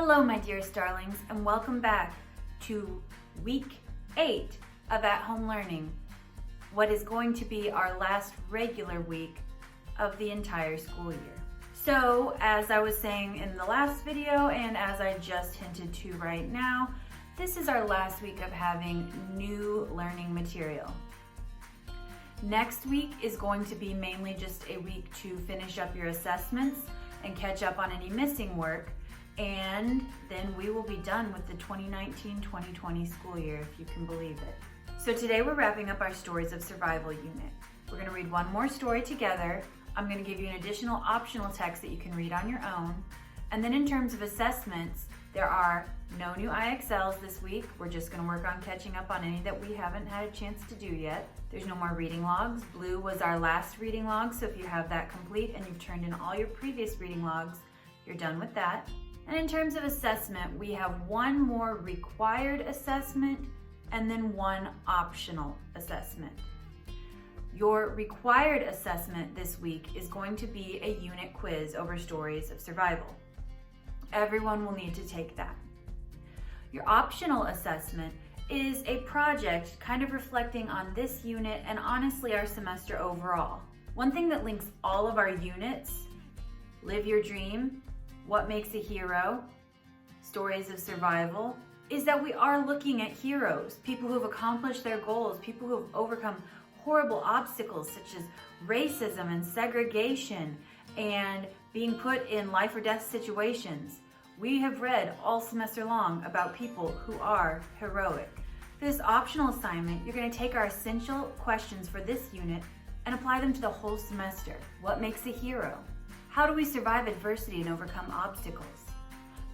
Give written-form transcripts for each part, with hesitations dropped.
Hello, my dearest darlings, and welcome back to week 8 of At Home Learning, what is going to be our last regular week of the entire school year. So, as I was saying in the last video, and as I just hinted to right now, this is our last week of having new learning material. Next week is going to be mainly just a week to finish up your assessments and catch up on any missing work. And then we will be done with the 2019-2020 school year, if you can believe it. So today we're wrapping up our Stories of Survival unit. We're going to read one more story together. I'm going to give you an additional optional text that you can read on your own. And then in terms of assessments, there are no new IXLs this week. We're just going to work on catching up on any that we haven't had a chance to do yet. There's no more reading logs. Blue was our last reading log, so if you have that complete and you've turned in all your previous reading logs, you're done with that. And in terms of assessment, we have one more required assessment and then one optional assessment. Your required assessment this week is going to be a unit quiz over Stories of Survival. Everyone will need to take that. Your optional assessment is a project kind of reflecting on this unit and honestly our semester overall. One thing that links all of our units, Live Your Dream, What Makes a Hero, Stories of Survival, is that we are looking at heroes, people who have accomplished their goals, people who have overcome horrible obstacles such as racism and segregation and being put in life or death situations. We have read all semester long about people who are heroic. For this optional assignment, you're going to take our essential questions for this unit and apply them to the whole semester. What makes a hero? How do we survive adversity and overcome obstacles?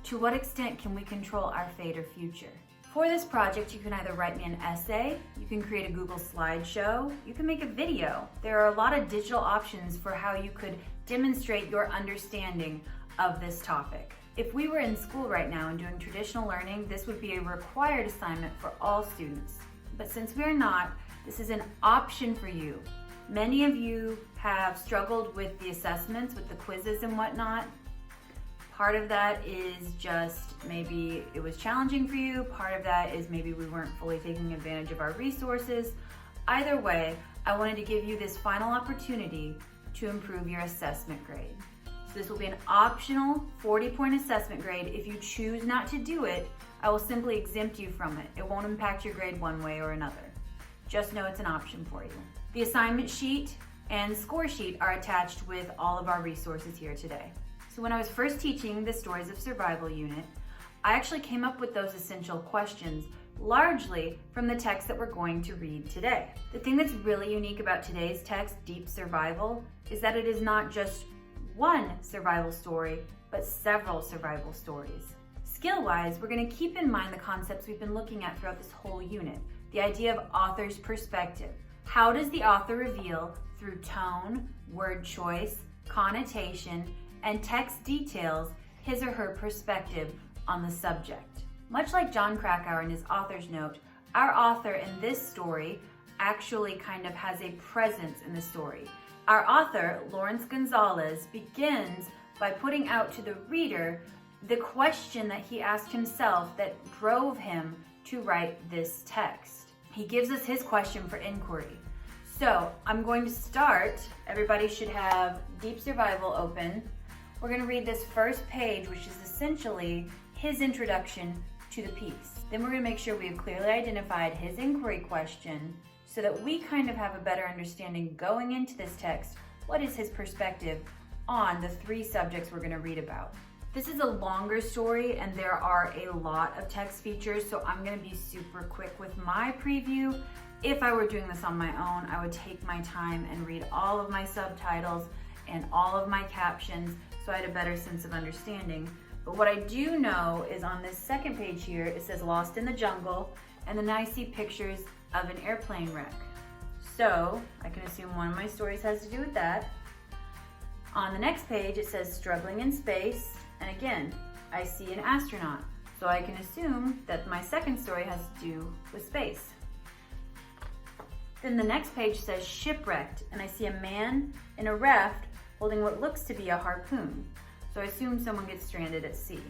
To what extent can we control our fate or future? For this project, you can either write me an essay, you can create a Google slideshow, you can make a video. There are a lot of digital options for how you could demonstrate your understanding of this topic. If we were in school right now and doing traditional learning, this would be a required assignment for all students. But since we are not, this is an option for you. Many of you have struggled with the assessments, with the quizzes and whatnot. Part of that is just maybe it was challenging for you. Part of that is maybe we weren't fully taking advantage of our resources. Either way, I wanted to give you this final opportunity to improve your assessment grade. So this will be an optional 40-point assessment grade. If you choose not to do it, I will simply exempt you from it. It won't impact your grade one way or another. Just know it's an option for you. The assignment sheet and score sheet are attached with all of our resources here today. So when I was first teaching the Stories of Survival unit, I actually came up with those essential questions largely from the text that we're going to read today. The thing that's really unique about today's text, Deep Survival, is that it is not just one survival story, but several survival stories. Skill-wise, we're going to keep in mind the concepts we've been looking at throughout this whole unit. The idea of author's perspective. How does the author reveal through tone, word choice, connotation, and text details his or her perspective on the subject? Much like John Krakauer in his author's note, our author in this story actually kind of has a presence in the story. Our author, Lawrence Gonzalez, begins by putting out to the reader the question that he asked himself that drove him to write this text. He gives us his question for inquiry. So I'm going to start. Everybody should have Deep Survival open. We're going to read this first page, which is essentially his introduction to the piece. Then we're going to make sure we have clearly identified his inquiry question so that we kind of have a better understanding going into this text. What is his perspective on the 3 subjects we're going to read about? This is a longer story and there are a lot of text features, so I'm going to be super quick with my preview. If I were doing this on my own, I would take my time and read all of my subtitles and all of my captions so I had a better sense of understanding. But what I do know is on this second page here, it says Lost in the Jungle, and then I see pictures of an airplane wreck. So I can assume one of my stories has to do with that. On the next page, it says Struggling in Space. And again, I see an astronaut. So I can assume that my second story has to do with space. Then the next page says Shipwrecked, and I see a man in a raft holding what looks to be a harpoon. So I assume someone gets stranded at sea.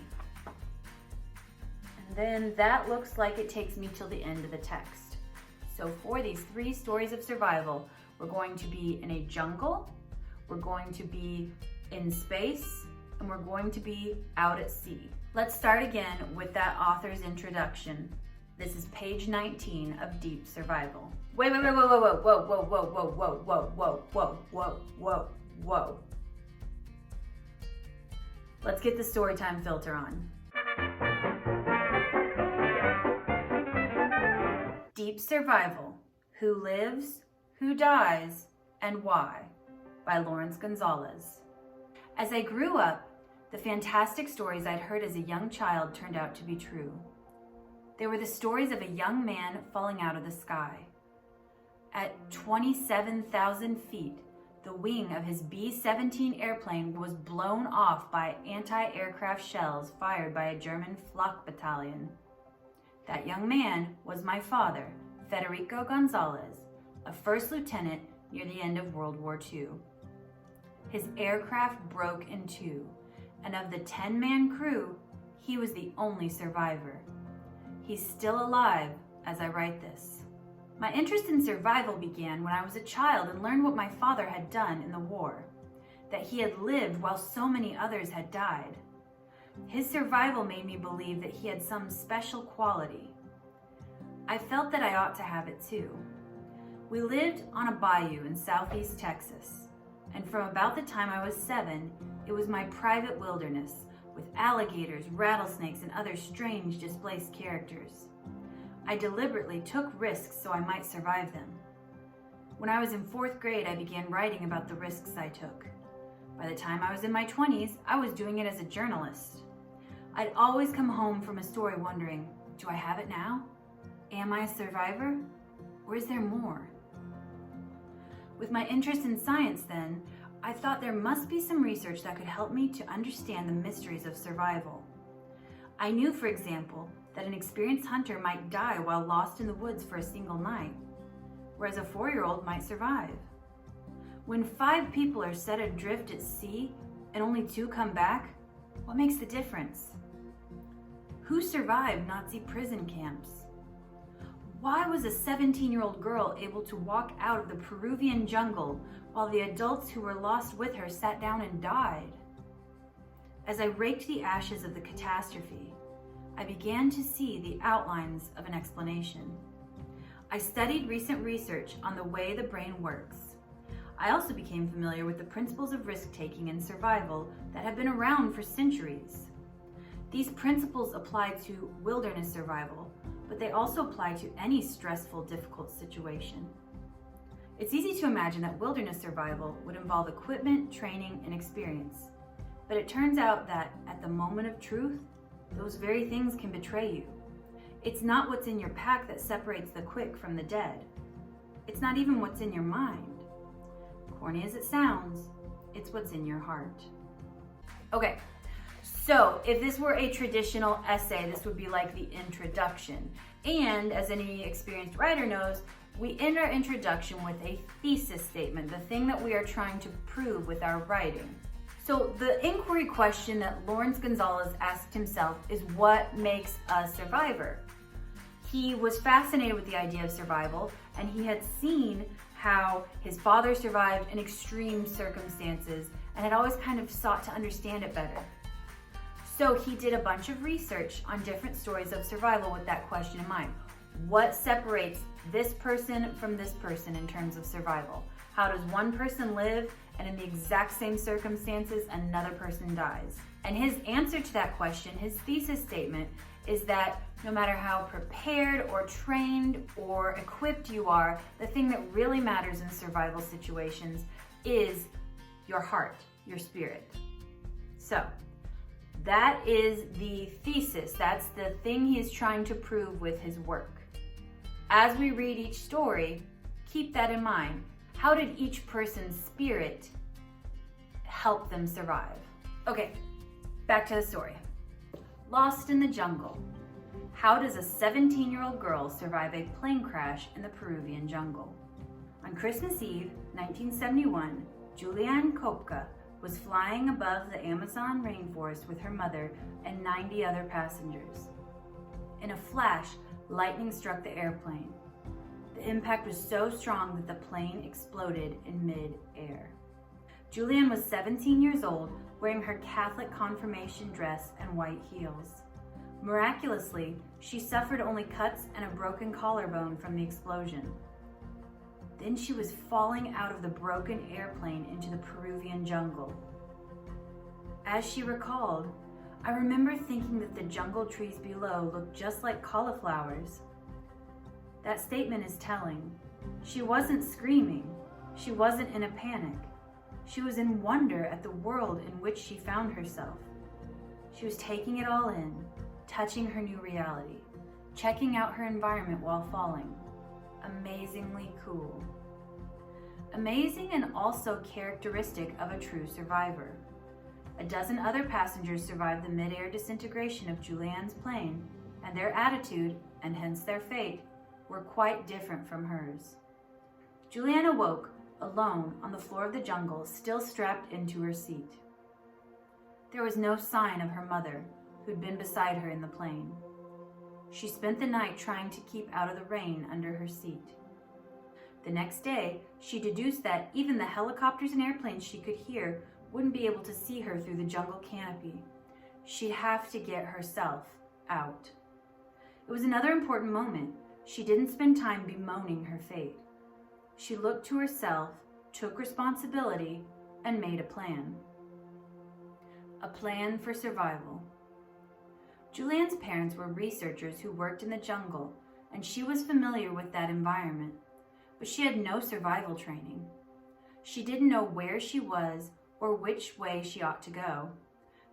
And then that looks like it takes me till the end of the text. So for these 3 stories of survival, we're going to be in a jungle, we're going to be in space, and we're going to be out at sea. Let's start again with that author's introduction. This is page 19 of Deep Survival. Wait, whoa, whoa, whoa, whoa, whoa, whoa, whoa, whoa, whoa, whoa, whoa, whoa, whoa, whoa. Let's get the storytime filter on. Deep Survival, Who Lives, Who Dies, and Why, by Lawrence Gonzalez. As I grew up, the fantastic stories I'd heard as a young child turned out to be true. They were the stories of a young man falling out of the sky. At 27,000 feet, the wing of his B-17 airplane was blown off by anti-aircraft shells fired by a German flak battalion. That young man was my father, Federico Gonzalez, a first lieutenant near the end of World War II. His aircraft broke in 2, and of the 10-man crew, he was the only survivor. He's still alive as I write this. My interest in survival began when I was a child and learned what my father had done in the war, that he had lived while so many others had died. His survival made me believe that he had some special quality. I felt that I ought to have it too. We lived on a bayou in southeast Texas, and from about the time I was 7, it was my private wilderness, with alligators, rattlesnakes, and other strange displaced characters. I deliberately took risks so I might survive them. When I was in 4th grade, I began writing about the risks I took. By the time I was in my 20s, I was doing it as a journalist. I'd always come home from a story wondering, do I have it now? Am I a survivor? Or is there more? With my interest in science then, I thought there must be some research that could help me to understand the mysteries of survival. I knew, for example, that an experienced hunter might die while lost in the woods for a single night, whereas a 4-year-old might survive. When 5 people are set adrift at sea and only 2 come back, what makes the difference? Who survived Nazi prison camps? Why was a 17-year-old girl able to walk out of the Peruvian jungle while the adults who were lost with her sat down and died? As I raked the ashes of the catastrophe, I began to see the outlines of an explanation. I studied recent research on the way the brain works. I also became familiar with the principles of risk-taking and survival that have been around for centuries. These principles apply to wilderness survival, but they also apply to any stressful, difficult situation. It's easy to imagine that wilderness survival would involve equipment, training, and experience. But it turns out that at the moment of truth, those very things can betray you. It's not what's in your pack that separates the quick from the dead. It's not even what's in your mind. Corny as it sounds, it's what's in your heart. Okay, so if this were a traditional essay, this would be like the introduction. And as any experienced writer knows, we end our introduction with a thesis statement, the thing that we are trying to prove with our writing. So the inquiry question that Lawrence Gonzalez asked himself is, what makes a survivor? He was fascinated with the idea of survival, and he had seen how his father survived in extreme circumstances and had always kind of sought to understand it better. So he did a bunch of research on different stories of survival with that question in mind. What separates this person from this person in terms of survival? How does one person live and in the exact same circumstances another person dies? And his answer to that question, his thesis statement, is that no matter how prepared or trained or equipped you are, the thing that really matters in survival situations is your heart, your spirit. So that is the thesis. That's the thing he is trying to prove with his work. As we read each story, keep that in mind. How did each person's spirit help them survive? Okay, back to the story. Lost in the jungle. How does a 17-year-old girl survive a plane crash in the Peruvian jungle? On Christmas Eve, 1971, Julianne Kopka was flying above the Amazon rainforest with her mother and 90 other passengers. In a flash, lightning struck the airplane. The impact was so strong that the plane exploded in mid-air. Julianne was 17 years old, wearing her Catholic confirmation dress and white heels. Miraculously, she suffered only cuts and a broken collarbone from the explosion. Then she was falling out of the broken airplane into the Peruvian jungle. As she recalled, "I remember thinking that the jungle trees below looked just like cauliflowers." That statement is telling. She wasn't screaming. She wasn't in a panic. She was in wonder at the world in which she found herself. She was taking it all in, touching her new reality, checking out her environment while falling. Amazingly cool. Amazing and also characteristic of a true survivor. A dozen other passengers survived the mid-air disintegration of Julianne's plane, and their attitude, and hence their fate, were quite different from hers. Julianne awoke, alone on the floor of the jungle, still strapped into her seat. There was no sign of her mother, who'd been beside her in the plane. She spent the night trying to keep out of the rain under her seat. The next day, she deduced that even the helicopters and airplanes she could hear wouldn't be able to see her through the jungle canopy. She'd have to get herself out. It was another important moment. She didn't spend time bemoaning her fate. She looked to herself, took responsibility, and made a plan. A plan for survival. Julianne's parents were researchers who worked in the jungle, and she was familiar with that environment, but she had no survival training. She didn't know where she was or which way she ought to go.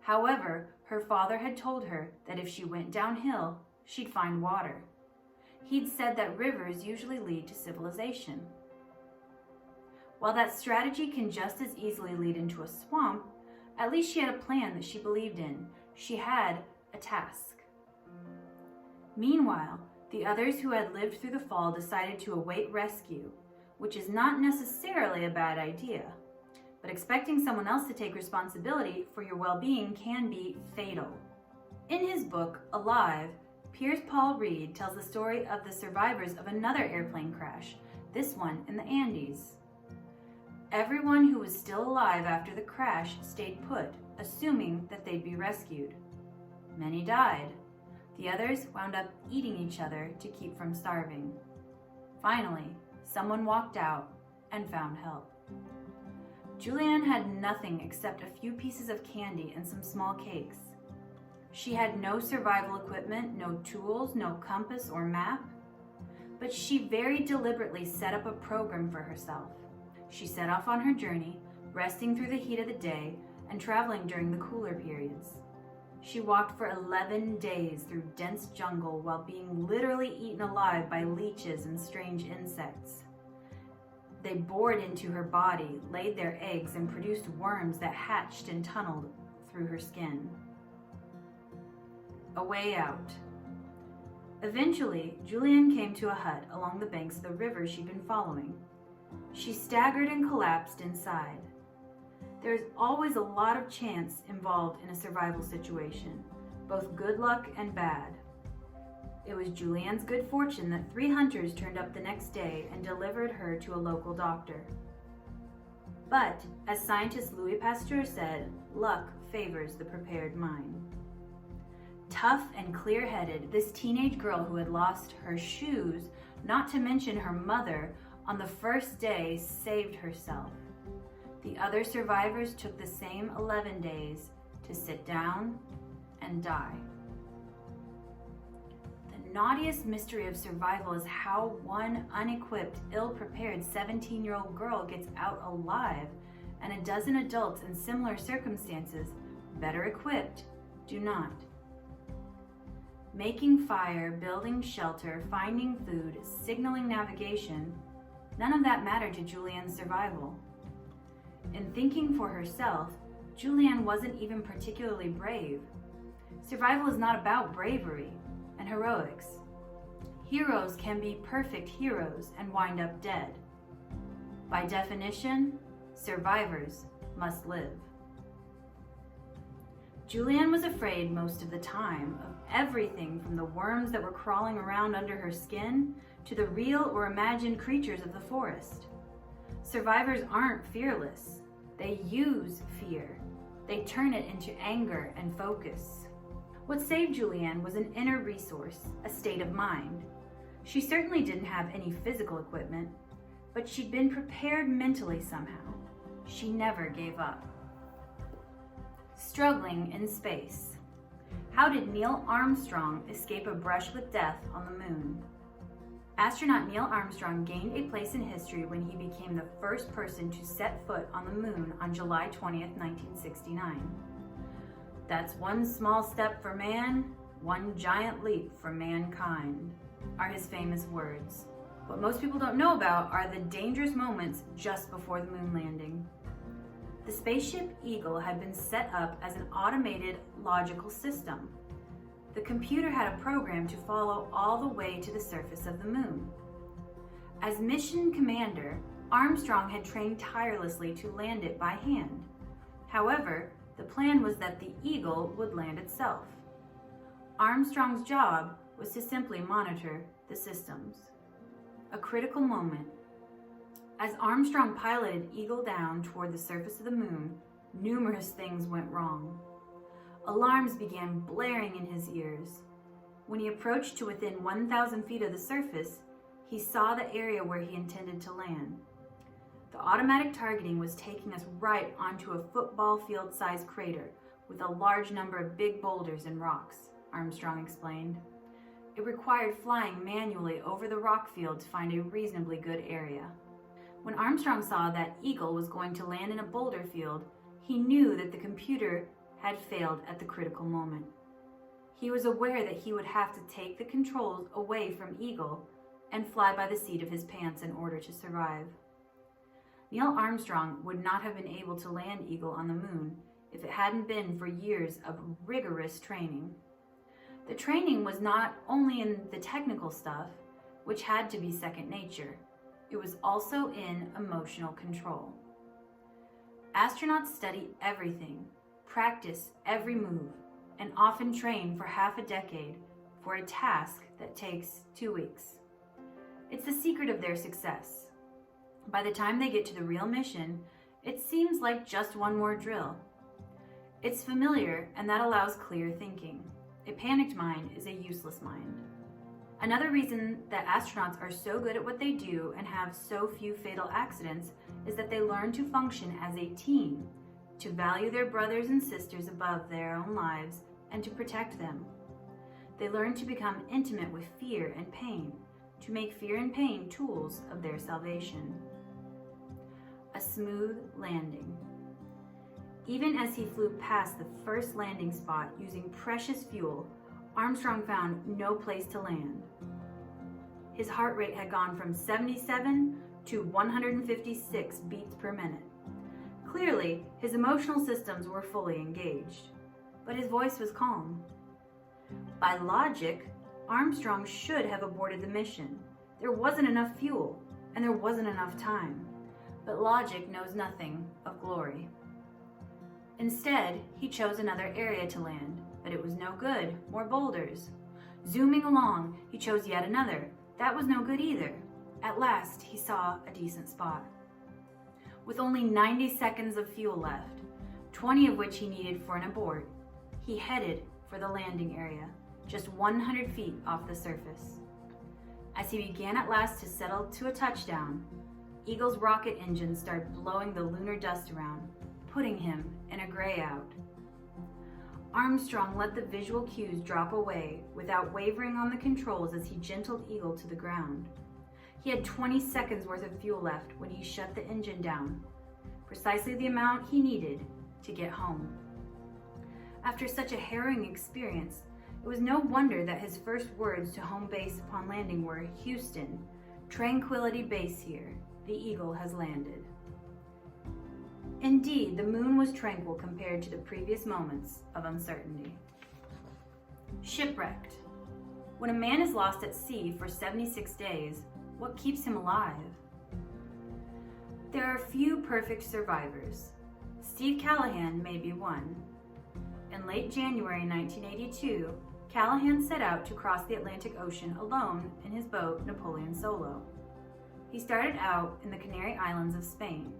However, her father had told her that if she went downhill, she'd find water. He'd said that rivers usually lead to civilization. While that strategy can just as easily lead into a swamp, at least she had a plan that she believed in. She had a task. Meanwhile, the others who had lived through the fall decided to await rescue, which is not necessarily a bad idea. But expecting someone else to take responsibility for your well-being can be fatal. In his book, Alive, Piers Paul Reed tells the story of the survivors of another airplane crash, this one in the Andes. Everyone who was still alive after the crash stayed put, assuming that they'd be rescued. Many died. The others wound up eating each other to keep from starving. Finally, someone walked out and found help. Julianne had nothing except a few pieces of candy and some small cakes. She had no survival equipment, no tools, no compass or map, but she very deliberately set up a program for herself. She set off on her journey, resting through the heat of the day and traveling during the cooler periods. She walked for 11 days through dense jungle while being literally eaten alive by leeches and strange insects. They bored into her body, laid their eggs, and produced worms that hatched and tunneled through her skin. A way out. Eventually, Julianne came to a hut along the banks of the river she'd been following. She staggered and collapsed inside. There is always a lot of chance involved in a survival situation, both good luck and bad. It was Julianne's good fortune that 3 hunters turned up the next day and delivered her to a local doctor. But, as scientist Louis Pasteur said, luck favors the prepared mind. Tough and clear-headed, this teenage girl who had lost her shoes, not to mention her mother, on the first day saved herself. The other survivors took the same 11 days to sit down and die. The naughtiest mystery of survival is how one unequipped, ill-prepared 17-year-old girl gets out alive, and a dozen adults in similar circumstances, better equipped, do not. Making fire, building shelter, finding food, signaling navigation, none of that mattered to Julianne's survival. In thinking for herself, Julianne wasn't even particularly brave. Survival is not about bravery and heroics. Heroes can be perfect heroes and wind up dead. By definition, survivors must live. Julianne was afraid most of the time of everything from the worms that were crawling around under her skin to the real or imagined creatures of the forest. Survivors aren't fearless. They use fear. They turn it into anger and focus. What saved Julianne was an inner resource, a state of mind. She certainly didn't have any physical equipment, but she'd been prepared mentally somehow. She never gave up. Struggling in space. How did Neil Armstrong escape a brush with death on the moon? Astronaut Neil Armstrong gained a place in history when he became the first person to set foot on the moon on July 20th, 1969. That's one small step for man, one giant leap for mankind, are his famous words. What most people don't know about are the dangerous moments just before the moon landing. The spaceship Eagle had been set up as an automated logical system. The computer had a program to follow all the way to the surface of the moon. As mission commander, Armstrong had trained tirelessly to land it by hand. However, the plan was that the Eagle would land itself. Armstrong's job was to simply monitor the systems. A critical moment. As Armstrong piloted Eagle down toward the surface of the moon, numerous things went wrong. Alarms began blaring in his ears. When he approached to within 1,000 feet of the surface, he saw the area where he intended to land. The automatic targeting was taking us right onto a football field-sized crater with a large number of big boulders and rocks, Armstrong explained. It required flying manually over the rock field to find a reasonably good area. When Armstrong saw that Eagle was going to land in a boulder field, he knew that the computer had failed at the critical moment. He was aware that he would have to take the controls away from Eagle and fly by the seat of his pants in order to survive. Neil Armstrong would not have been able to land Eagle on the moon if it hadn't been for years of rigorous training. The training was not only in the technical stuff, which had to be second nature, it was also in emotional control. Astronauts study everything, practice every move, and often train for half a decade for a task that takes 2 weeks. It's the secret of their success. By the time they get to the real mission, it seems like just one more drill. It's familiar, and that allows clear thinking. A panicked mind is a useless mind. Another reason that astronauts are so good at what they do and have so few fatal accidents is that they learn to function as a team, to value their brothers and sisters above their own lives, and to protect them. They learn to become intimate with fear and pain, to make fear and pain tools of their salvation. A smooth landing. Even as he flew past the first landing spot using precious fuel, Armstrong found no place to land. His heart rate had gone from 77 to 156 beats per minute. Clearly, his emotional systems were fully engaged, but his voice was calm. By logic, Armstrong should have aborted the mission. There wasn't enough fuel, and there wasn't enough time. But logic knows nothing of glory. Instead, he chose another area to land, but it was no good, more boulders. Zooming along, he chose yet another. That was no good either. At last, he saw a decent spot. With only 90 seconds of fuel left, 20 of which he needed for an abort, he headed for the landing area, just 100 feet off the surface. As he began at last to settle to a touchdown, Eagle's rocket engine started blowing the lunar dust around, putting him in a grayout. Armstrong let the visual cues drop away without wavering on the controls as he gentled Eagle to the ground. He had 20 seconds worth of fuel left when he shut the engine down, precisely the amount he needed to get home. After such a harrowing experience, it was no wonder that his first words to home base upon landing were, "Houston, Tranquility Base here. The Eagle has landed." Indeed, the moon was tranquil compared to the previous moments of uncertainty. Shipwrecked. When a man is lost at sea for 76 days, what keeps him alive? There are few perfect survivors. Steve Callahan may be one. In late January 1982, Callahan set out to cross the Atlantic Ocean alone in his boat, Napoleon Solo. He started out in the Canary Islands of Spain.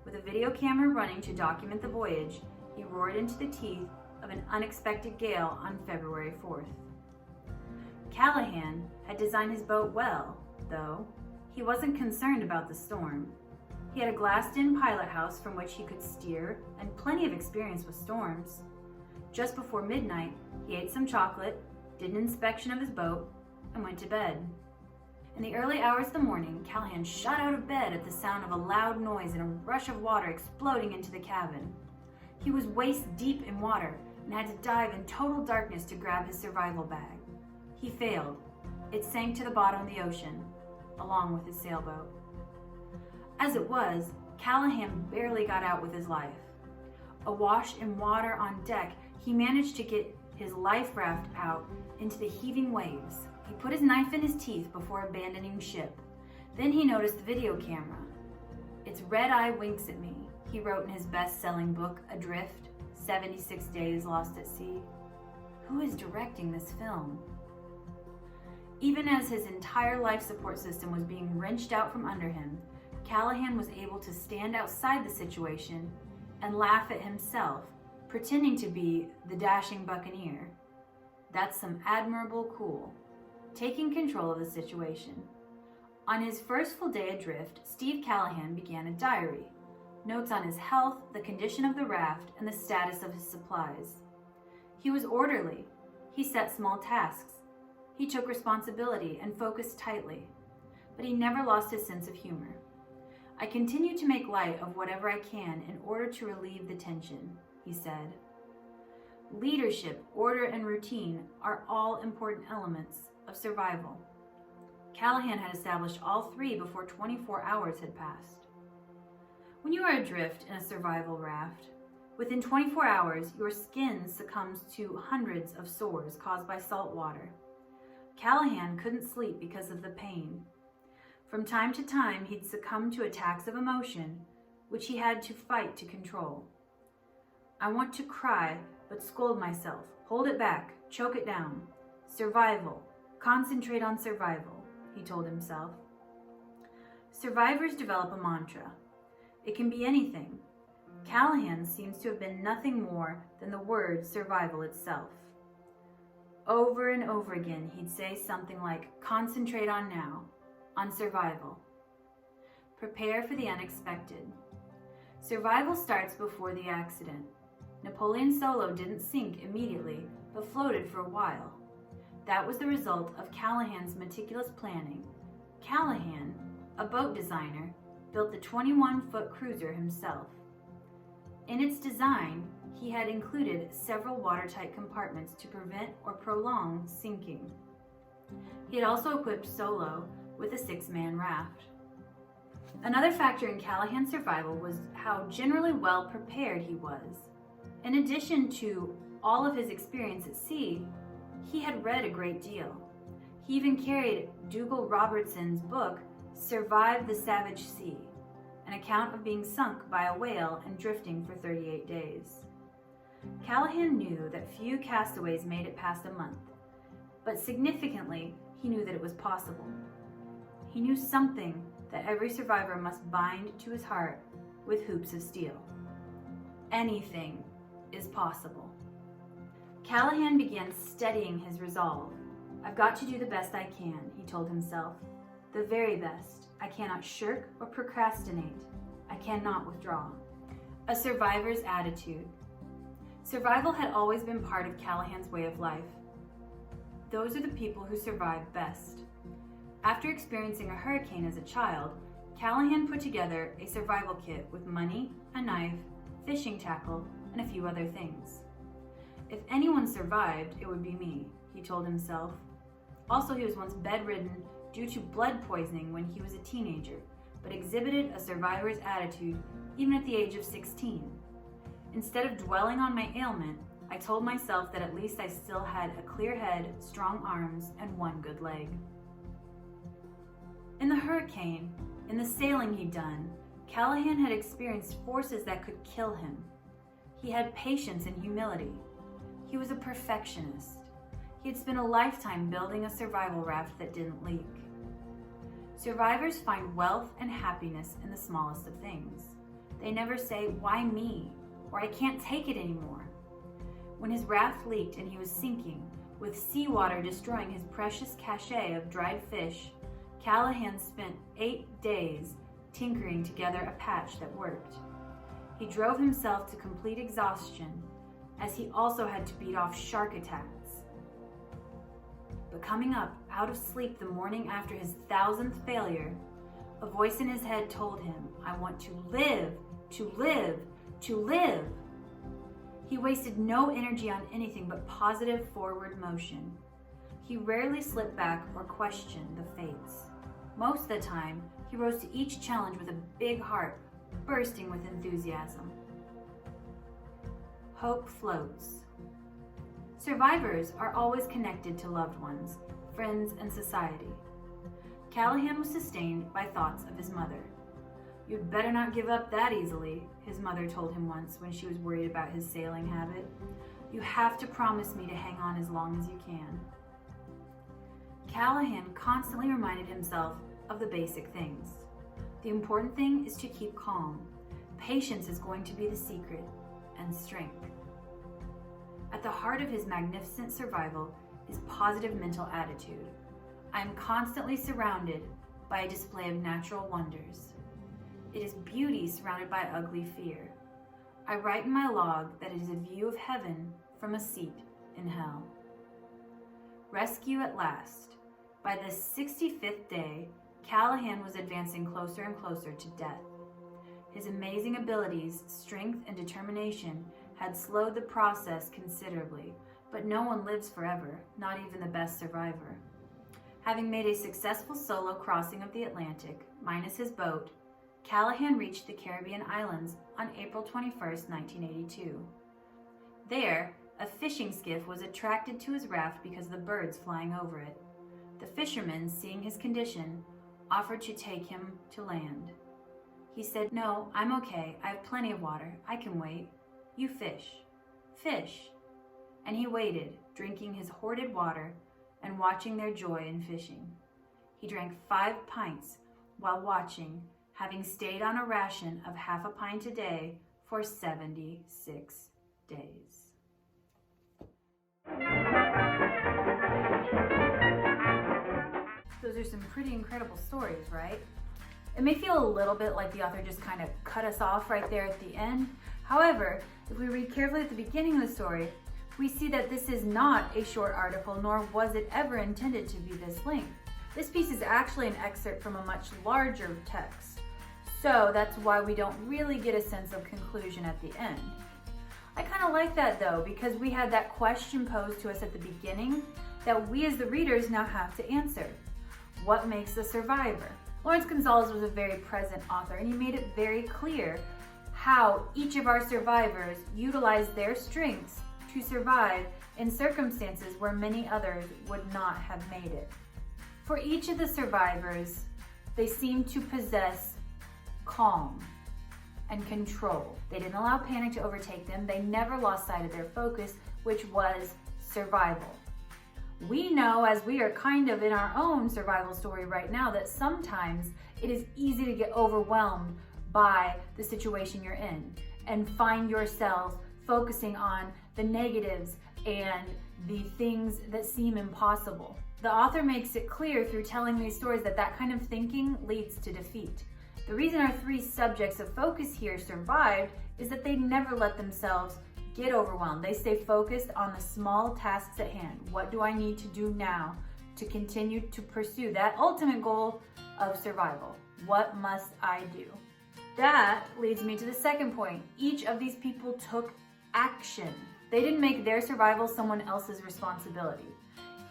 With a video camera running to document the voyage, he roared into the teeth of an unexpected gale on February 4th. Callahan had designed his boat well, though. He wasn't concerned about the storm. He had a glassed-in pilot house from which he could steer and plenty of experience with storms. Just before midnight, he ate some chocolate, did an inspection of his boat, and went to bed. In the early hours of the morning, Callahan shot out of bed at the sound of a loud noise and a rush of water exploding into the cabin. He was waist deep in water and had to dive in total darkness to grab his survival bag. He failed. It sank to the bottom of the ocean, along with his sailboat. As it was, Callahan barely got out with his life. Awash in water on deck, he managed to get his life raft out into the heaving waves. He put his knife in his teeth before abandoning ship. Then he noticed the video camera. "Its red eye winks at me," he wrote in his best-selling book, Adrift, 76 Days Lost at Sea. Who is directing this film? Even as his entire life support system was being wrenched out from under him, Callahan was able to stand outside the situation and laugh at himself, pretending to be the dashing buccaneer. That's some admirable cool. Taking control of the situation. On his first full day adrift, Steve Callahan began a diary. Notes on his health, the condition of the raft, and the status of his supplies. He was orderly. He set small tasks. He took responsibility and focused tightly. But he never lost his sense of humor. "I continue to make light of whatever I can in order to relieve the tension," he said. Leadership, order, and routine are all important elements of survival. Callahan had established all three before 24 hours had passed. When you are adrift in a survival raft, within 24 hours, your skin succumbs to hundreds of sores caused by salt water. Callahan couldn't sleep because of the pain. From time to time, he'd succumb to attacks of emotion, which he had to fight to control. "I want to cry, but scold myself. Hold it back. Choke it down. Survival. Concentrate on survival," he told himself. Survivors develop a mantra. It can be anything. Callahan seems to have been nothing more than the word survival itself. Over and over again, he'd say something like, "Concentrate on now, on survival. Prepare for the unexpected." Survival starts before the accident. Napoleon Solo didn't sink immediately, but floated for a while. That was the result of Callahan's meticulous planning. Callahan, a boat designer, built the 21-foot cruiser himself. In its design, he had included several watertight compartments to prevent or prolong sinking. He had also equipped Solo with a 6-man raft. Another factor in Callahan's survival was how generally well prepared he was. In addition to all of his experience at sea, he had read a great deal. He even carried Dougal Robertson's book, Survive the Savage Sea, an account of being sunk by a whale and drifting for 38 days. Callahan knew that few castaways made it past a month, but significantly, he knew that it was possible. He knew something that every survivor must bind to his heart with hoops of steel. Anything is possible. Callahan began steadying his resolve. "I've got to do the best I can," he told himself. "The very best. I cannot shirk or procrastinate. I cannot withdraw." A survivor's attitude. Survival had always been part of Callahan's way of life. Those are the people who survive best. After experiencing a hurricane as a child, Callahan put together a survival kit with money, a knife, fishing tackle, and a few other things. "If anyone survived, it would be me," he told himself. Also, he was once bedridden due to blood poisoning when he was a teenager, but exhibited a survivor's attitude even at the age of 16. "Instead of dwelling on my ailment, I told myself that at least I still had a clear head, strong arms, and one good leg." In the hurricane, in the sailing he'd done, Callahan had experienced forces that could kill him. He had patience and humility. He was a perfectionist. He had spent a lifetime building a survival raft that didn't leak. Survivors find wealth and happiness in the smallest of things. They never say, "Why me?" or "I can't take it anymore." When his raft leaked and he was sinking, with seawater destroying his precious cachet of dried fish, Callahan spent 8 days tinkering together a patch that worked. He drove himself to complete exhaustion, as he also had to beat off shark attacks. But coming up out of sleep the morning after his 1000th failure, a voice in his head told him, "I want to live, to live, to live." He wasted no energy on anything but positive forward motion. He rarely slipped back or questioned the fates. Most of the time, he rose to each challenge with a big heart, bursting with enthusiasm. Hope floats. Survivors are always connected to loved ones, friends, and society. Callahan was sustained by thoughts of his mother. "You'd better not give up that easily," his mother told him once when she was worried about his sailing habit. "You have to promise me to hang on as long as you can." Callahan constantly reminded himself of the basic things. The important thing is to keep calm. Patience is going to be the secret, and strength. At the heart of his magnificent survival is positive mental attitude. "I am constantly surrounded by a display of natural wonders. It is beauty surrounded by ugly fear. I write in my log that it is a view of heaven from a seat in hell." Rescue at last. By the 65th day, Callahan was advancing closer and closer to death. His amazing abilities, strength, and determination had slowed the process considerably, but no one lives forever, not even the best survivor. Having made a successful solo crossing of the Atlantic, minus his boat, Callahan reached the Caribbean islands on April 21, 1982. There, a fishing skiff was attracted to his raft because of the birds flying over it. The fishermen, seeing his condition, offered to take him to land. He said, "No, I'm okay. I have plenty of water. I can wait. You fish. Fish." And he waited, drinking his hoarded water and watching their joy in fishing. He drank 5 pints while watching, having stayed on a ration of half a pint a day for 76 days. Those are some pretty incredible stories, right? It may feel a little bit like the author just kind of cut us off right there at the end. However, if we read carefully at the beginning of the story, we see that this is not a short article, nor was it ever intended to be this length. This piece is actually an excerpt from a much larger text. So that's why we don't really get a sense of conclusion at the end. I kind of like that though, because we had that question posed to us at the beginning that we as the readers now have to answer. What makes a survivor? Lawrence Gonzalez was a very present author, and he made it very clear how each of our survivors utilized their strengths to survive in circumstances where many others would not have made it. For each of the survivors, they seemed to possess calm and control. They didn't allow panic to overtake them. They never lost sight of their focus, which was survival. We know, as we are kind of in our own survival story right now, that sometimes it is easy to get overwhelmed by the situation you're in and find yourself focusing on the negatives and the things that seem impossible. The author makes it clear through telling these stories that that kind of thinking leads to defeat. The reason our 3 subjects of focus here survived is that they never let themselves get overwhelmed. They stay focused on the small tasks at hand. What do I need to do now to continue to pursue that ultimate goal of survival? What must I do? That leads me to the second point. Each of these people took action. They didn't make their survival someone else's responsibility.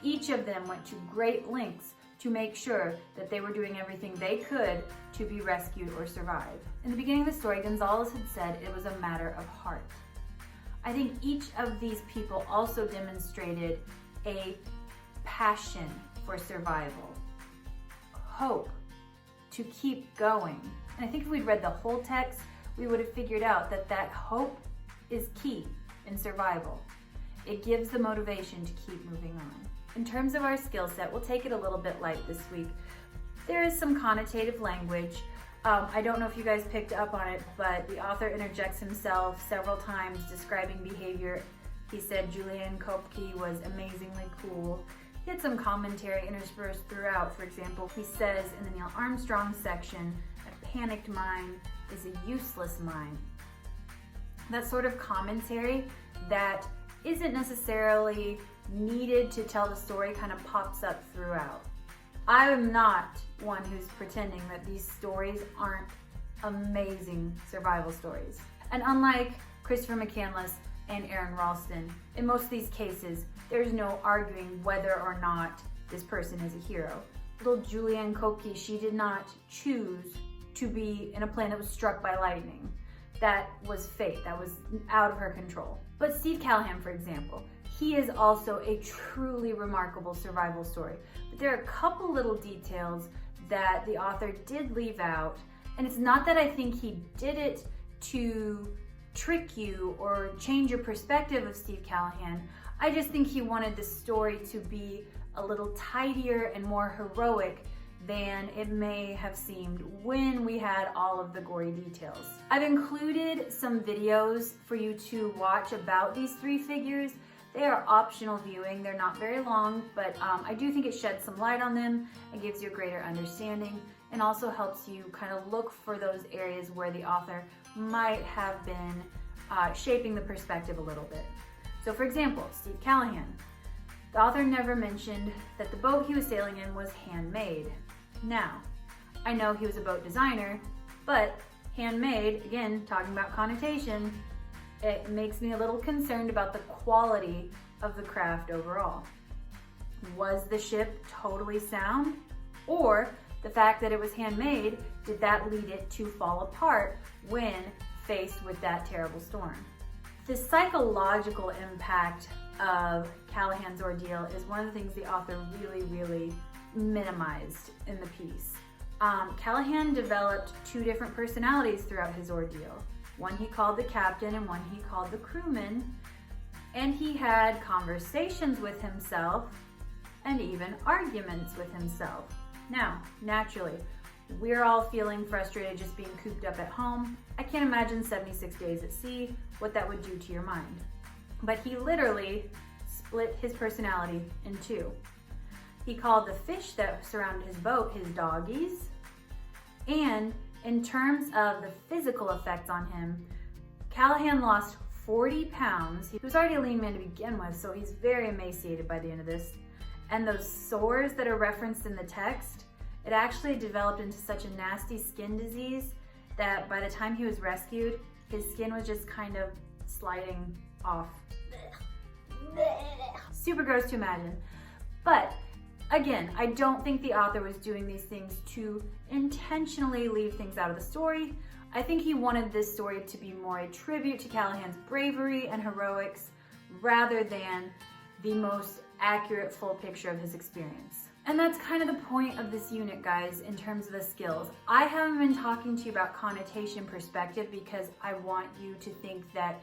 Each of them went to great lengths to make sure that they were doing everything they could to be rescued or survive. In the beginning of the story, Gonzalez had said it was a matter of heart. I think each of these people also demonstrated a passion for survival, hope to keep going. And I think if we'd read the whole text, we would have figured out that that hope is key in survival. It gives the motivation to keep moving on. In terms of our skill set, we'll take it a little bit light this week. There is some connotative language. I don't know if you guys picked up on it, but the author interjects himself several times describing behavior. He said Julian Kopke was amazingly cool. He had some commentary interspersed throughout. For example, he says in the Neil Armstrong section, a panicked mind is a useless mind. That sort of commentary that isn't necessarily needed to tell the story kind of pops up throughout. I am not one who's pretending that these stories aren't amazing survival stories. And unlike Christopher McCandless and Aaron Ralston, in most of these cases, there's no arguing whether or not this person is a hero. Little Julianne Kopke, she did not choose to be in a plane that was struck by lightning. That was fate, that was out of her control. But Steve Callahan, for example, he is also a truly remarkable survival story. But there are a couple little details that the author did leave out, and it's not that I think he did it to trick you or change your perspective of Steve Callahan. I just think he wanted the story to be a little tidier and more heroic than it may have seemed when we had all of the gory details. I've included some videos for you to watch about these three figures. They are optional viewing. They're not very long, but I do think it sheds some light on them and gives you a greater understanding, and also helps you kind of look for those areas where the author might have been shaping the perspective a little bit. So for example, Steve Callahan. The author never mentioned that the boat he was sailing in was handmade. Now, I know he was a boat designer, but handmade, again, talking about connotation, it makes me a little concerned about the quality of the craft overall. Was the ship totally sound? Or the fact that it was handmade, did that lead it to fall apart when faced with that terrible storm? The psychological impact of Callahan's ordeal is one of the things the author really minimized in the piece. Callahan developed two different personalities throughout his ordeal. One he called the captain and one he called the crewman. And he had conversations with himself and even arguments with himself. Now, naturally, we're all feeling frustrated just being cooped up at home. I can't imagine 76 days at sea, what that would do to your mind. But he literally split his personality in two. He called the fish that surrounded his boat his doggies. And in terms of the physical effects on him, Callahan lost 40 pounds. He was already a lean man to begin with, so he's very emaciated by the end of this. And those sores that are referenced in the text, it actually developed into such a nasty skin disease that by the time he was rescued, his skin was just kind of sliding off. Super gross to imagine. But again, I don't think the author was doing these things to intentionally leave things out of the story. I think he wanted this story to be more a tribute to Callahan's bravery and heroics rather than the most accurate full picture of his experience. And that's kind of the point of this unit, guys, in terms of the skills. I haven't been talking to you about connotation perspective because I want you to think that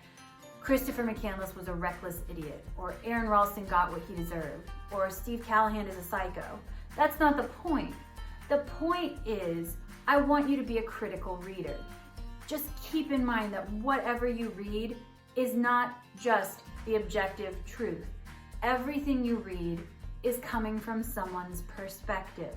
Christopher McCandless was a reckless idiot, or Aaron Ralston got what he deserved, or Steve Callahan is a psycho. That's not the point. The point is, I want you to be a critical reader. Just keep in mind that whatever you read is not just the objective truth. Everything you read is coming from someone's perspective.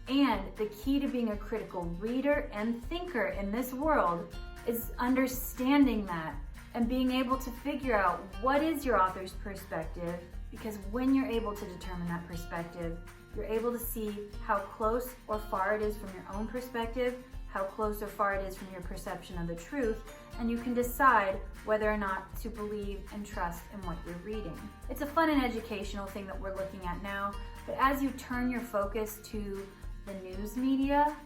And the key to being a critical reader and thinker in this world is understanding that and being able to figure out what is your author's perspective, because when you're able to determine that perspective, you're able to see how close or far it is from your own perspective, how close or far it is from your perception of the truth, and you can decide whether or not to believe and trust in what you're reading. It's a fun and educational thing that we're looking at now, but as you turn your focus to the news media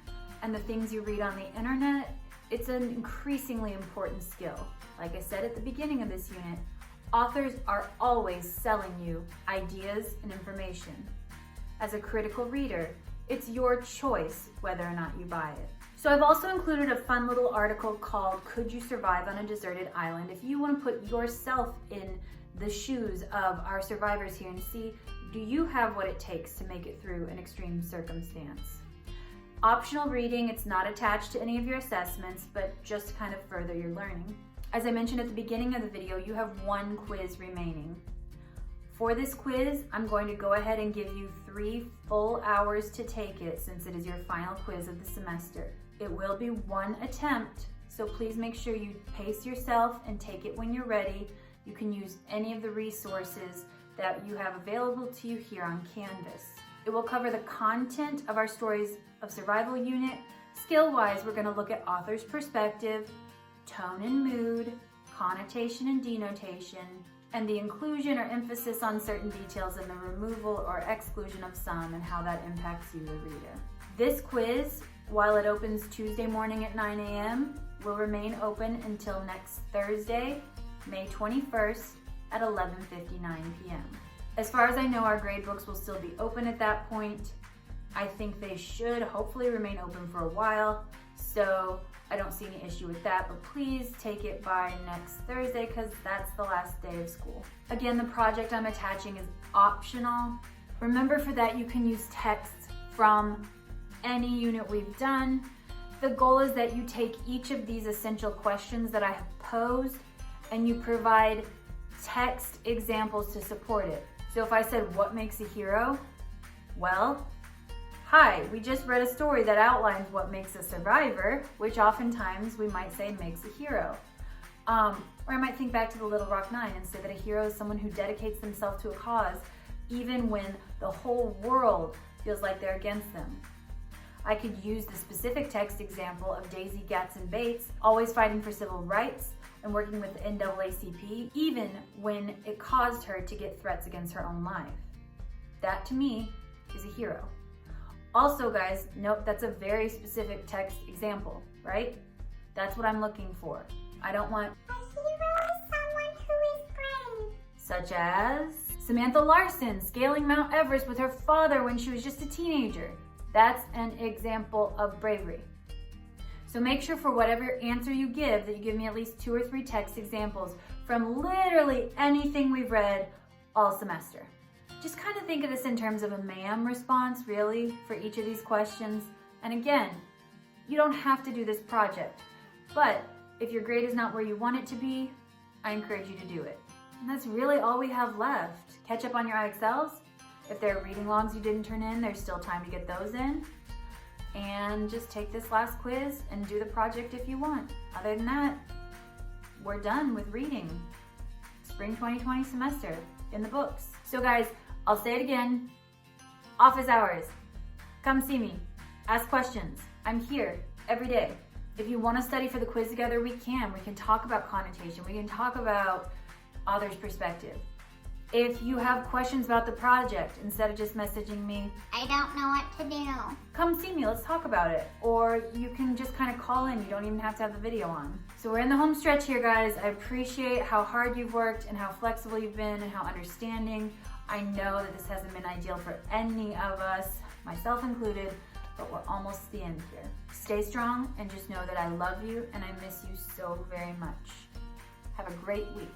and the things you read on the internet, it's an increasingly important skill. Like I said at the beginning of this unit, authors are always selling you ideas and information. As a critical reader, it's your choice whether or not you buy it. So I've also included a fun little article called "Could You Survive on a Deserted Island?" if you want to put yourself in the shoes of our survivors here and see, do you have what it takes to make it through an extreme circumstance? Optional reading, it's not attached to any of your assessments, but just to kind of further your learning. As I mentioned at the beginning of the video, you have one quiz remaining. For this quiz, I'm going to go ahead and give you 3 full hours to take it since it is your final quiz of the semester. It will be one attempt, so please make sure you pace yourself and take it when you're ready. You can use any of the resources that you have available to you here on Canvas. It will cover the content of our Stories of Survival unit. Skill-wise, we're going to look at author's perspective, tone and mood, connotation and denotation, and the inclusion or emphasis on certain details and the removal or exclusion of some and how that impacts you, the reader. This quiz, while it opens Tuesday morning at 9 a.m., will remain open until next Thursday, May 21st at 11:59 p.m. As far as I know, our grade books will still be open at that point. I think they should hopefully remain open for a while, so I don't see any issue with that, but please take it by next Thursday because that's the last day of school. Again, the project I'm attaching is optional. Remember, for that you can use texts from any unit we've done. The goal is that you take each of these essential questions that I have posed and you provide text examples to support it. So if I said, what makes a hero? Well, hi, we just read a story that outlines what makes a survivor, which oftentimes we might say makes a hero. Or I might think back to the Little Rock Nine and say that a hero is someone who dedicates themselves to a cause even when the whole world feels like they're against them. I could use the specific text example of Daisy Gatson Bates always fighting for civil rights and working with the NAACP, even when it caused her to get threats against her own life. That, to me, is a hero. Also, guys, note that's a very specific text example, right? That's what I'm looking for. I don't want a hero is someone who is brave. Such as Samantha Larson scaling Mount Everest with her father when she was just a teenager. That's an example of bravery. So make sure for whatever answer you give that you give me at least 2 or 3 text examples from literally anything we've read all semester. Just kind of think of this in terms of a ma'am response, really, for each of these questions. And again, you don't have to do this project, but if your grade is not where you want it to be, I encourage you to do it. And that's really all we have left. Catch up on your IXLs. If there are reading logs you didn't turn in, there's still time to get those in. And just take this last quiz and do the project if you want. Other than that, we're done with reading. Spring 2020 semester in the books. So guys, I'll say it again. Office hours. Come see me. Ask questions. I'm here every day. If you want to study for the quiz together, we can. We can talk about connotation. We can talk about author's perspective. If you have questions about the project, instead of just messaging me, I don't know what to do, come see me, let's talk about it. Or you can just kind of call in, you don't even have to have the video on. So we're in the home stretch here, guys. I appreciate how hard you've worked and how flexible you've been and how understanding. I know that this hasn't been ideal for any of us, myself included, but we're almost at the end here. Stay strong and just know that I love you and I miss you so very much. Have a great week.